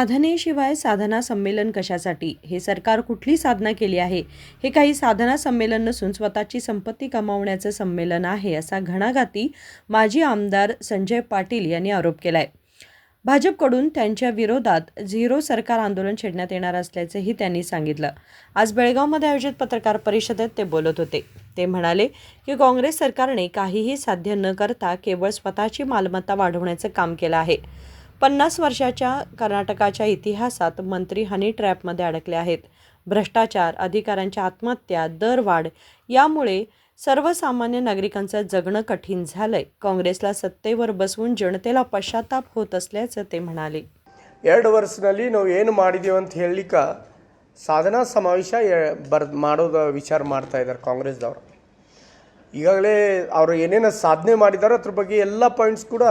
साधनेशिवाय साधना संमेलन कशासाठी? हे सरकार कुठली साधना केली आहे? हे काही साधना संमेलन नसून स्वतःची संपत्ती कमावण्याचं संमेलन आहे, असा घणाघाती माजी आमदार संजय पाटील यांनी आरोप केलाय. भाजपकडून त्यांच्या विरोधात झिरो सरकार आंदोलन छेडण्यात येणार असल्याचंही त्यांनी सांगितलं. आज बेळगावमध्ये आयोजित पत्रकार परिषदेत ते बोलत होते. ते म्हणाले की काँग्रेस सरकारने काहीही साध्य न करता केवळ स्वतःची मालमत्ता वाढवण्याचं काम केलं आहे. 50 वर्षाच्या कर्नाटकाच्या इतिहासात मंत्री हनी ट्रॅपमध्ये अडकले आहेत. भ्रष्टाचार, अधिकाऱ्यांच्या आत्महत्या, दरवाढ यामुळे सर्वसामान्य नागरिकांचं जगणं कठीण झालंय. काँग्रेसला सत्तेवर बसवून जनतेला पश्चाताप होत असल्याचं ते म्हणाले. 2 ವರ್ಷದಲ್ಲಿ ನಾವು ಏನು ಮಾಡಿದೀವಿ ಅಂತ ಹೇಳಲಿಕ್ಕೆ ಸಾಧನಾ ಸಮಾವೇಶ ಮಾಡೋದು ವಿಚಾರ ಮಾಡ್ತಾ ಇದ್ದಾರೆ ಕಾಂಗ್ರೆಸ್ದವರು. ಈಗಾಗಲೇ ಅವರು ಏನೇನು ಸಾಧನೆ ಮಾಡಿದ್ದಾರೆ ಅದ್ರ ಬಗ್ಗೆ ಎಲ್ಲ ಪಾಯಿಂಟ್ಸ್ ಕೂಡ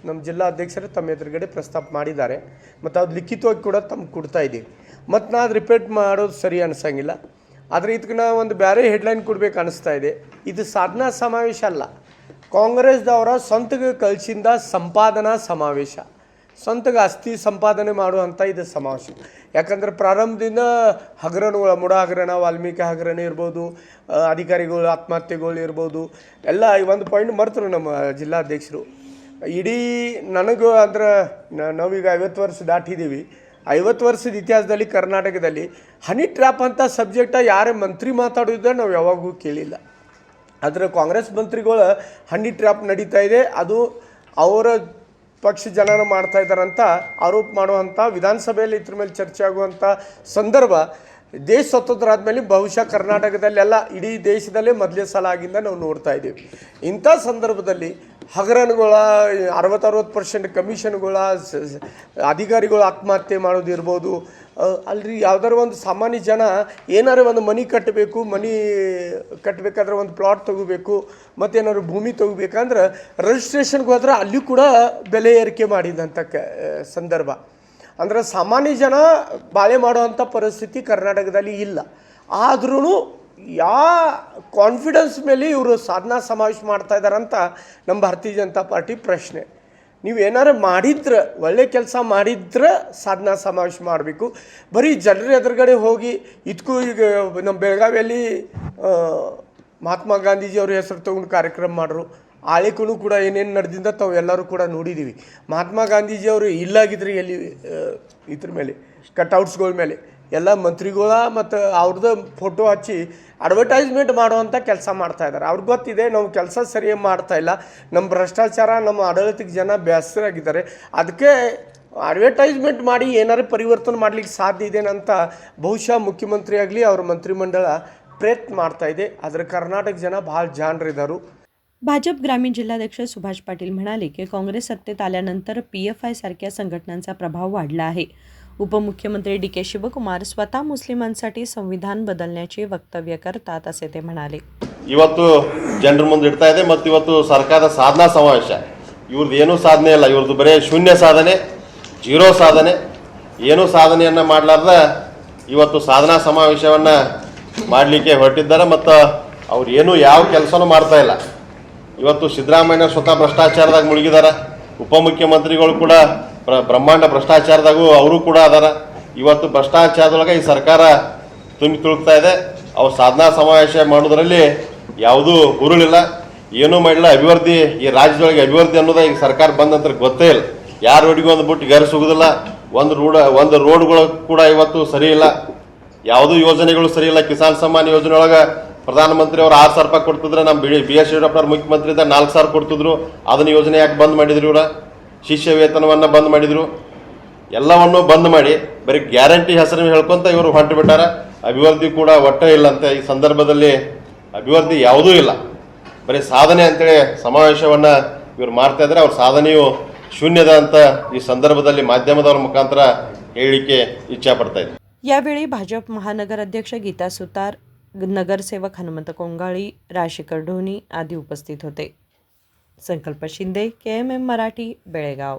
ನಮ್ಮ ಜಿಲ್ಲಾ ಅಧ್ಯಕ್ಷರು ತಮ್ಮ ಎದುರುಗಡೆ ಪ್ರಸ್ತಾಪ ಮಾಡಿದ್ದಾರೆ. ಮತ್ತು ಅದು ಲಿಖಿತವಾಗಿ ಕೂಡ ತಮ್ಗೆ ಕೊಡ್ತಾ ಇದ್ದೀವಿ. ಮತ್ತು ನಾ ಅದು ರಿಪೀಟ್ ಮಾಡೋದು ಸರಿ ಅನಿಸಂಗಿಲ್ಲ. ಆದರೆ ಇದಕ್ಕೆ ನಾವು ಒಂದು ಬೇರೆ ಹೆಡ್ಲೈನ್ ಕೊಡಬೇಕು ಅನಿಸ್ತಾ ಇದೆ. ಇದು ಸಾಧನಾ ಸಮಾವೇಶ ಅಲ್ಲ, ಕಾಂಗ್ರೆಸ್ದವರ ಸ್ವಂತಗೆ ಕಳಿಸಿದ ಸಂಪಾದನಾ ಸಮಾವೇಶ, ಸ್ವಂತಗೆ ಆಸ್ತಿ ಸಂಪಾದನೆ ಮಾಡುವಂಥ ಇದು ಸಮಾವೇಶ. ಯಾಕಂದರೆ ಪ್ರಾರಂಭದಿಂದ ಹಗರಣಗಳ ಮುಡ ಹಗರಣ, ವಾಲ್ಮೀಕಿ ಹಗರಣ ಇರ್ಬೋದು, ಅಧಿಕಾರಿಗಳು ಆತ್ಮಹತ್ಯೆಗಳು ಇರ್ಬೋದು, ಎಲ್ಲ ಈ ಒಂದು ಪಾಯಿಂಟ್ ಮರ್ತರು ನಮ್ಮ ಜಿಲ್ಲಾಧ್ಯಕ್ಷರು. ಇಡೀ ನನಗೂ ಅಂದ್ರೆ ನಾವೀಗ 50 ವರ್ಷ ದಾಟಿದ್ದೀವಿ. 50 ವರ್ಷದ ಇತಿಹಾಸದಲ್ಲಿ ಕರ್ನಾಟಕದಲ್ಲಿ ಹನಿ ಟ್ರ್ಯಾಪ್ ಅಂತ ಸಬ್ಜೆಕ್ಟ ಯಾರೇ ಮಂತ್ರಿ ಮಾತಾಡೋದ ನಾವು ಯಾವಾಗೂ ಕೇಳಿಲ್ಲ. ಆದರೆ ಕಾಂಗ್ರೆಸ್ ಮಂತ್ರಿಗಳು ಹನಿ ಟ್ರ್ಯಾಪ್ ನಡೀತಾ ಇದೆ, ಅದು ಅವರ ಪಕ್ಷ ಜನನ ಮಾಡ್ತಾ ಇದ್ದಾರಂತ ಆರೋಪ ಮಾಡುವಂಥ, ವಿಧಾನಸಭೆಯಲ್ಲಿ ಇದ್ರ ಮೇಲೆ ಚರ್ಚೆ ಆಗುವಂಥ ಸಂದರ್ಭ ದೇಶ ಸ್ವತಂತ್ರ ಆದಮೇಲೆ ಬಹುಶಃ ಕರ್ನಾಟಕದಲ್ಲೆಲ್ಲ ಇಡೀ ದೇಶದಲ್ಲೇ ಮೊದಲೇ ಸಲ ಆಗಿಂದ ನಾವು ನೋಡ್ತಾ ಇದ್ದೀವಿ. ಇಂಥ ಸಂದರ್ಭದಲ್ಲಿ ಹಗರಣಗಳ 60% ಕಮಿಷನ್ಗಳ, ಅಧಿಕಾರಿಗಳು ಆತ್ಮಹತ್ಯೆ ಮಾಡೋದಿರ್ಬೋದು, ಅಲ್ರಿ ಯಾವ್ದಾರು ಒಂದು ಸಾಮಾನ್ಯ ಜನ ಏನಾರು ಒಂದು ಮನೆ ಕಟ್ಟಬೇಕಾದ್ರೆ ಒಂದು ಪ್ಲಾಟ್ ತೊಗೋಬೇಕು, ಮತ್ತೇನಾದ್ರು ಭೂಮಿ ತೊಗೋಬೇಕಂದ್ರೆ ರಿಜಿಸ್ಟ್ರೇಷನ್ಗೆ ಹೋದ್ರೆ ಅಲ್ಲಿ ಕೂಡ ಬೆಲೆ ಏರಿಕೆ ಮಾಡಿದಂಥ ಸಂದರ್ಭ. ಅಂದರೆ ಸಾಮಾನ್ಯ ಜನ ಬಾಳೆ ಮಾಡುವಂಥ ಪರಿಸ್ಥಿತಿ ಕರ್ನಾಟಕದಲ್ಲಿ ಇಲ್ಲ. ಆದ್ರೂ ಕಾನ್ಫಿಡೆನ್ಸ್ ಮೇಲೆ ಇವರು ಸಾಧನಾ ಸಮಾವೇಶ ಮಾಡ್ತಾ ಇದ್ದಾರಂತ ನಮ್ಮ ಭಾರತೀಯ ಜನತಾ ಪಾರ್ಟಿ ಪ್ರಶ್ನೆ. ನೀವು ಏನಾರು ಮಾಡಿದ್ರೆ, ಒಳ್ಳೆ ಕೆಲಸ ಮಾಡಿದ್ರೆ ಸಾಧನಾ ಸಮಾವೇಶ ಮಾಡಬೇಕು. ಬರೀ ಜನರ ಎದುರುಗಡೆ ಹೋಗಿ ಇದಕ್ಕೂ ಈಗ ನಮ್ಮ ಬೆಳಗಾವಿಯಲ್ಲಿ ಮಹಾತ್ಮ ಗಾಂಧೀಜಿಯವ್ರ ಹೆಸರು ತೊಗೊಂಡು ಕಾರ್ಯಕ್ರಮ ಮಾಡ್ರು. ಆಳಿಕೂ ಕೂಡ ಏನೇನು ನಡೆದಿಂದ ತಾವು ಎಲ್ಲರೂ ಕೂಡ ನೋಡಿದ್ದೀವಿ. ಮಹಾತ್ಮ ಗಾಂಧೀಜಿಯವರು ಇಲ್ಲಾಗಿದ್ರೆ ಎಲ್ಲಿ ಇದ್ರ ಮೇಲೆ ಕಟ್ಔಟ್ಸ್ಗಳ ಮೇಲೆ ಎಲ್ಲ ಮಂತ್ರಿಗಳ ಮತ್ತು ಅವ್ರದ್ದು ಫೋಟೋ ಹಚ್ಚಿ ಅಡ್ವರ್ಟೈಸ್ಮೆಂಟ್ ಮಾಡುವಂಥ ಕೆಲಸ ಮಾಡ್ತಾಯಿದ್ದಾರೆ. ಅವ್ರಿಗೆ ಗೊತ್ತಿದೆ ನಾವು ಕೆಲಸ ಸರಿಯಾಗಿ ಮಾಡ್ತಾಯಿಲ್ಲ, ನಮ್ಮ ಭ್ರಷ್ಟಾಚಾರ, ನಮ್ಮ ಆಡಳಿತಕ್ಕೆ ಜನ ಬೇಸರಾಗಿದ್ದಾರೆ, ಅದಕ್ಕೆ ಅಡ್ವರ್ಟೈಸ್ಮೆಂಟ್ ಮಾಡಿ ಏನಾರು ಪರಿವರ್ತನೆ ಮಾಡಲಿಕ್ಕೆ ಸಾಧ್ಯ ಇದೆ ಅಂತ ಬಹುಶಃ ಮುಖ್ಯಮಂತ್ರಿ ಆಗಲಿ ಅವ್ರ ಮಂತ್ರಿಮಂಡಲ ಪ್ರಯತ್ನ ಮಾಡ್ತಾಯಿದೆ. ಆದರೆ ಕರ್ನಾಟಕ ಜನ ಭಾಳ ಜಾಣರಿದ್ದಾರೆ. भाजप ग्रामीण जिल्हाध्यक्ष सुभाष पाटील म्हणाले की काँग्रेस सत्तेत आल्यानंतर PFI सारख्या संघटनांचा प्रभाव वाढला आहे. उपमुख्यमंत्री DK शिवकुमार स्वतः मुस्लिमांसाठी संविधान बदलण्याचे वक्तव्य करतात असे ते म्हणाले. ಇವತ್ತು ಜನರ ಮುಂದೆ ಇಡ್ತಾ ಇದೆ ಮತ್ತು ಇವತ್ತು ಸರ್ಕಾರದ ಸಾಧನಾ ಸಮಾವೇಶ. ಇವ್ರದ್ದು ಏನೂ ಸಾಧನೆ ಇಲ್ಲ, ಇವ್ರದ್ದು ಬರೀ ಶೂನ್ಯ ಸಾಧನೆ, ಜೀರೋ ಸಾಧನೆ, ಏನೂ ಸಾಧನೆಯನ್ನು ಮಾಡಲಾರ್ದ ಇವತ್ತು ಸಾಧನಾ ಸಮಾವೇಶವನ್ನು ಮಾಡಲಿಕ್ಕೆ ಹೊರಟಿದ್ದಾರೆ. ಮತ್ತು ಅವ್ರು ಏನೂ ಯಾವ ಕೆಲಸನೂ ಮಾಡ್ತಾ ಇಲ್ಲ. ಇವತ್ತು ಸಿದ್ದರಾಮಯ್ಯ ಸ್ವತಃ ಭ್ರಷ್ಟಾಚಾರದಾಗ ಮುಳುಗಿದಾರ, ಉಪಮುಖ್ಯಮಂತ್ರಿಗಳು ಕೂಡ ಬ್ರಹ್ಮಾಂಡ ಭ್ರಷ್ಟಾಚಾರದಾಗೂ ಅವರು ಕೂಡ ಅದಾರ. ಇವತ್ತು ಭ್ರಷ್ಟಾಚಾರದೊಳಗೆ ಈ ಸರ್ಕಾರ ತುಂಬಿ ತುಳುಕ್ತಾ ಇದೆ. ಅವ್ರು ಸಾಧನಾ ಸಮಾವೇಶ ಮಾಡೋದ್ರಲ್ಲಿ ಯಾವುದೂ ಹುರುಳಿಲ್ಲ, ಏನೂ ಮಾಡಿಲ್ಲ. ಅಭಿವೃದ್ಧಿ, ಈ ರಾಜ್ಯದೊಳಗೆ ಅಭಿವೃದ್ಧಿ ಅನ್ನೋದು ಈಗ ಸರ್ಕಾರ ಬಂದ ನಂತರ ಗೊತ್ತೇ ಇಲ್ಲ. ಯಾರು ರೋಡಿಗೆ ಒಂದು ಬಿಟ್ಟು ಗರ್ ಸಿಗೋದಿಲ್ಲ. ಒಂದು ರೋಡ್ಗಳು ಕೂಡ ಇವತ್ತು ಸರಿ ಇಲ್ಲ, ಯಾವುದೂ ಯೋಜನೆಗಳು ಸರಿ ಇಲ್ಲ. ಕಿಸಾನ್ ಸಮ್ಮಾನ್ ಯೋಜನೆ ಒಳಗೆ ಪ್ರಧಾನಮಂತ್ರಿ ಅವರು 6,000 ರೂಪಾಯಿ ಕೊಡ್ತಿದ್ರೆ, ನಮ್ಮ BS ಯಡಿಯೂರಪ್ಪನವ್ರು ಮುಖ್ಯಮಂತ್ರಿ ಇದ್ದ 4,000 ಕೊಡ್ತಿದ್ರು. ಅದನ್ನ ಯೋಜನೆ ಯಾಕೆ ಬಂದ್ ಮಾಡಿದ್ರು? ಇವರ ಶಿಷ್ಯ ವೇತನವನ್ನು ಬಂದ್ ಮಾಡಿದರು. ಎಲ್ಲವನ್ನೂ ಬಂದ್ ಮಾಡಿ ಬರೀ ಗ್ಯಾರಂಟಿ ಹೆಸರನ್ನು ಹೇಳ್ಕೊಂತ ಇವರು ಹೊಂಟು ಬಿಟ್ಟಾರ. ಅಭಿವೃದ್ಧಿ ಕೂಡ ಒಟ್ಟೇ ಇಲ್ಲ ಅಂತ. ಈ ಸಂದರ್ಭದಲ್ಲಿ ಅಭಿವೃದ್ಧಿ ಯಾವುದೂ ಇಲ್ಲ, ಬರೀ ಸಾಧನೆ ಅಂತೇಳಿ ಸಮಾವೇಶವನ್ನು ಇವರು ಮಾಡ್ತಾ ಇದ್ದಾರೆ. ಅವ್ರ ಸಾಧನೆಯು ಶೂನ್ಯದ ಅಂತ ಈ ಸಂದರ್ಭದಲ್ಲಿ ಮಾಧ್ಯಮದವರ ಮುಖಾಂತರ ಹೇಳಲಿಕ್ಕೆ ಇಚ್ಛೆ ಪಡ್ತಾ ಇದ್ದಾರೆ. यावेळी भाजप महानगर अध्यक्ष गीता सुतार, नगरसेवक हनुमंत कोंगाळी, राशिकर ढोणी आदी उपस्थित होते. संकल्प शिंदे, KMM मराठी, बेळगाव.